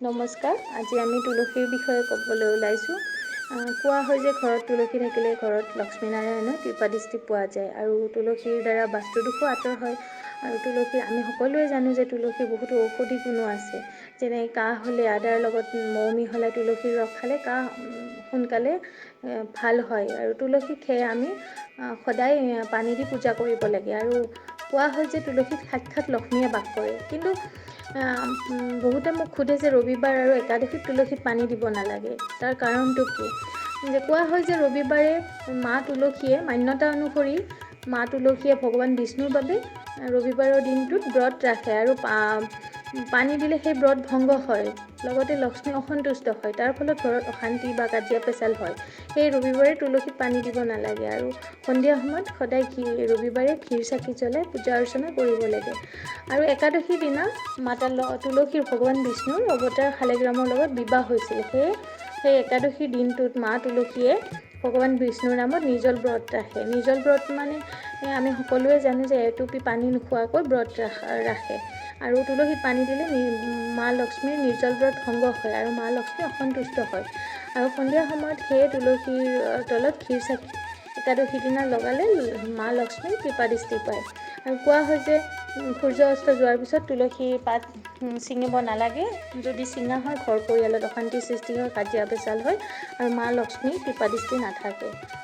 নমস্কাৰ। আজি আমি তুলসীৰ বিষয়ে ক'বলৈ ওলাইছোঁ। কোৱা হয় যে ঘৰত তুলসী থাকিলে ঘৰত লক্ষ্মীনাৰায়ণৰ কৃপাদৃষ্টি পোৱা যায় আৰু তুলসীৰ দ্বাৰা বাস্তুদোষো আঁতৰ হয়। আৰু তুলসী আমি সকলোৱে জানো যে তুলসীৰ বহুতো ঔষধি গুণো আছে। যেনে কাহ হ'লে আদাৰ লগত মৌ মিহলাই তুলসীৰ ৰস খালে কাহ সোনকালে ভাল হয়। আৰু তুলসীক সেয়ে আমি সদায় পানী দি পূজা কৰিব লাগে। আৰু কোৱা হয় যে তুলসীত সাক্ষাৎ লক্ষ্মীয়ে বাস কৰে। কিন্তু বহুতে মোক সোধে যে ৰবিবাৰ আৰু একাদশীত তুলসীত পানী দিব নালাগে, তাৰ কাৰণটো কি? যে কোৱা হয় যে ৰবিবাৰে মা তুলসীয়ে মান্যতা অনুসৰি মা তুলসীয়ে ভগৱান বিষ্ণুৰ বাবে ৰবিবাৰৰ দিনটোত ব্ৰত ৰাখে আৰু পানী দিলে সেই ব্ৰত ভংগ হয়, লগতে লক্ষ্মী অসন্তুষ্ট হয়। তাৰ ফলত ঘৰত অশান্তি বা কাজিয়া পেচাল হয়। সেই ৰবিবাৰে তুলসীত পানী দিব নালাগে। আৰু সন্ধিয়া সময়ত সদায় ৰবিবাৰে ক্ষীৰ চাকি জ্বলাই পূজা অৰ্চনা কৰিব লাগে। আৰু একাদশীৰ দিনা মাতা তুলসীৰ ভগৱান বিষ্ণুৰ অৱতাৰ শালিগ্ৰামৰ লগত বিবাহ হৈছিল। সেই একাদশীৰ দিনটোত মা তুলসীয়ে ভগৱান বিষ্ণুৰ নামত নিৰ্জল ব্ৰত ৰাখে। নিৰ্জল ব্ৰত মানে আমি সকলোৱে জানো যে এটুপি পানী নোখোৱাকৈ ব্ৰত ৰাখে। আৰু তুলসীত পানী দিলে মা লক্ষ্মীৰ নিৰ্জল ব্ৰত ভংগ হয় আৰু মা লক্ষ্মী অসন্তুষ্ট হয়। আৰু সন্ধিয়া সময়ত সেই তুলসীৰ তলত ক্ষীৰ চাকি একাদশীৰ দিনা লগালে মা লক্ষ্মীৰ কৃপাদৃষ্টি পায়। আৰু কোৱা হয় যে সূৰ্য অস্ত যোৱাৰ পিছত তুলসীৰ পাত ছিঙিব নালাগে। যদি ছিঙা হয় ঘৰ পৰিয়ালত অশান্তিৰ সৃষ্টি হয়, কাজিয়া পেচাল হয় আৰু মা লক্ষ্মীৰ কৃপাদৃষ্টি নাথাকে।